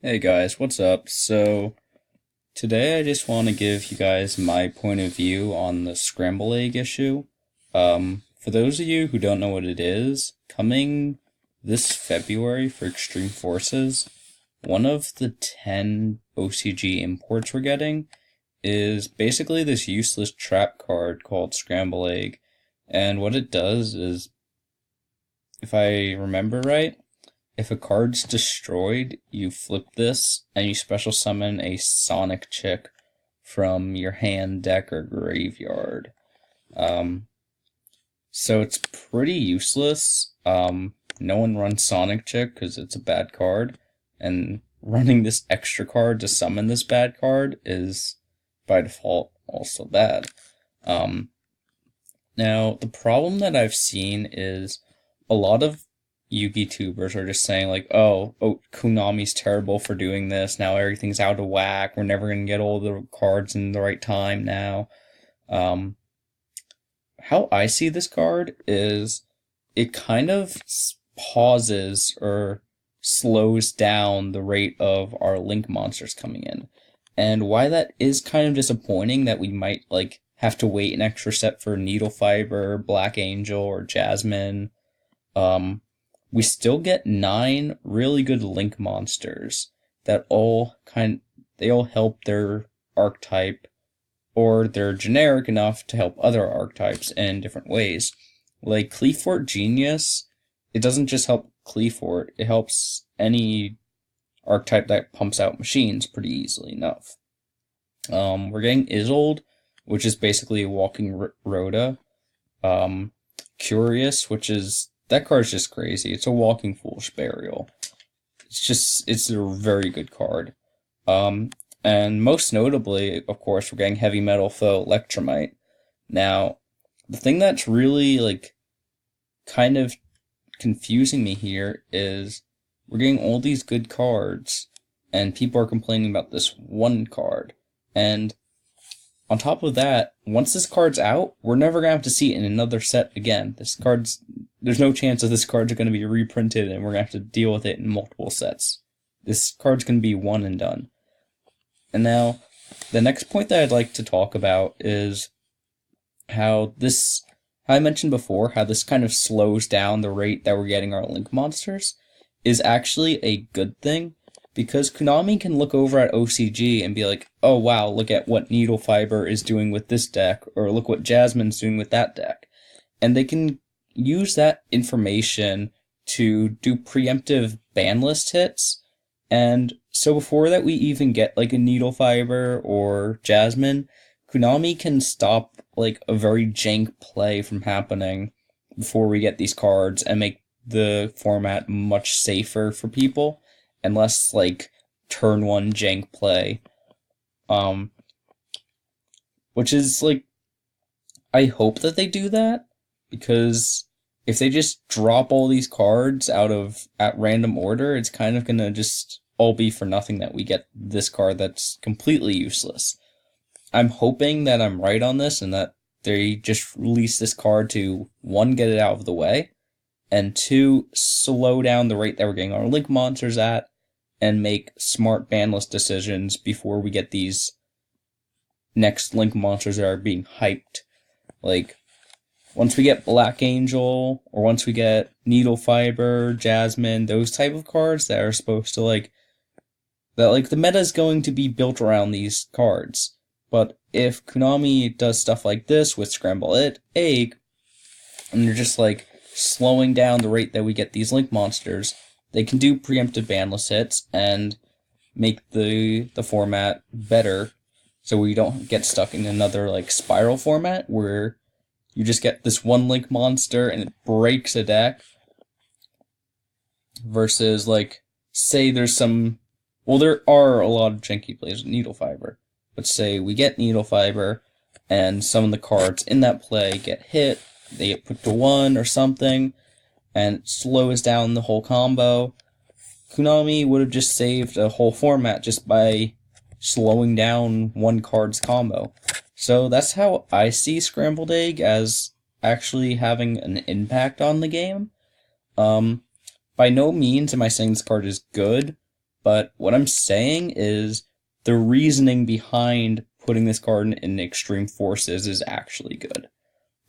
Hey guys, what's up? So, today I just want to give you guys my point of view on the scramble egg issue. For those of you who don't know what it is, coming this February for Extreme Forces, one of the 10 OCG imports we're getting is basically this useless trap card called Scramble Egg. And what it does is, if I remember right, if a card's destroyed, you flip this and you special summon a Sonic Chick from your hand, deck, or graveyard. So it's pretty useless. No one runs Sonic Chick because it's a bad card, and running this extra card to summon this bad card is by default also bad. Now, the problem that I've seen is a lot of Yugi tubers are just saying like, oh, Konami's terrible for doing this. Now everything's out of whack. We're never gonna get all the cards in the right time now. How I see this card is it kind of pauses or slows down the rate of our link monsters coming in. And why that is kind of disappointing that we might like have to wait an extra set for Needle Fiber, Black Angel, or Jasmine. We still get 9 really good link monsters that they all help their archetype, or they're generic enough to help other archetypes in different ways. Like Cleafort Genius, it doesn't just help Cleafort, it helps any archetype that pumps out machines pretty easily enough. We're getting Isolde, which is basically a walking Rhoda. Curious, that card's just crazy. It's a walking foolish burial. It's a very good card. And most notably, of course, we're getting Heavy Metal Foe Electromite. Now, the thing that's really, kind of confusing me here is we're getting all these good cards, and people are complaining about this one card. And on top of that, once this card's out, we're never going to have to see it in another set again. There's no chance that this card's going to be reprinted and we're going to have to deal with it in multiple sets. This card's going to be one and done. And now, the next point that I'd like to talk about is how I mentioned before, how this kind of slows down the rate that we're getting our link monsters is actually a good thing, because Konami can look over at OCG and be like, oh wow, look at what Needle Fiber is doing with this deck, or look what Jasmine's doing with that deck. And they can use that information to do preemptive ban list hits. And so before that we even get like a Needle Fiber or Jasmine, Konami can stop like a very jank play from happening before we get these cards and make the format much safer for people and less like turn one jank play. Which is like, I hope that they do that, because if they just drop all these cards at random order, it's kind of gonna just all be for nothing that we get this card that's completely useless. I'm hoping that I'm right on this and that they just release this card to, 1, get it out of the way, and 2, slow down the rate that we're getting our link monsters at, and make smart banlist decisions before we get these next link monsters that are being hyped. Like, once we get Black Angel, or once we get Needle Fiber, Jasmine, those type of cards that are supposed to the meta is going to be built around these cards. But if Konami does stuff like this with Scramble Egg, and they're just slowing down the rate that we get these link monsters, they can do preemptive banlist hits and make the format better, so we don't get stuck in another spiral format where you just get this one link monster and it breaks a deck, versus say there are a lot of janky plays with Needle Fiber, but say we get Needle Fiber and some of the cards in that play get hit, they get put to 1 or something, and it slows down the whole combo. Konami would have just saved a whole format just by slowing down one card's combo. So that's how I see Scrambled Egg as actually having an impact on the game. By no means am I saying this card is good, But what I'm saying is the reasoning behind putting this card in Extreme Forces is actually good.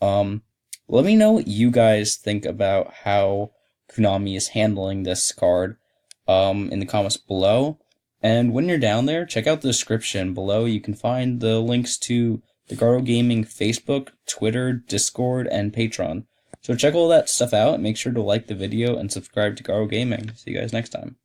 Let me know what you guys think about how Konami is handling this card in the comments below. And when you're down there, check out the description below. You can find the links to the Garo Gaming Facebook, Twitter, Discord, and Patreon. So check all that stuff out and make sure to like the video and subscribe to Garo Gaming. See you guys next time.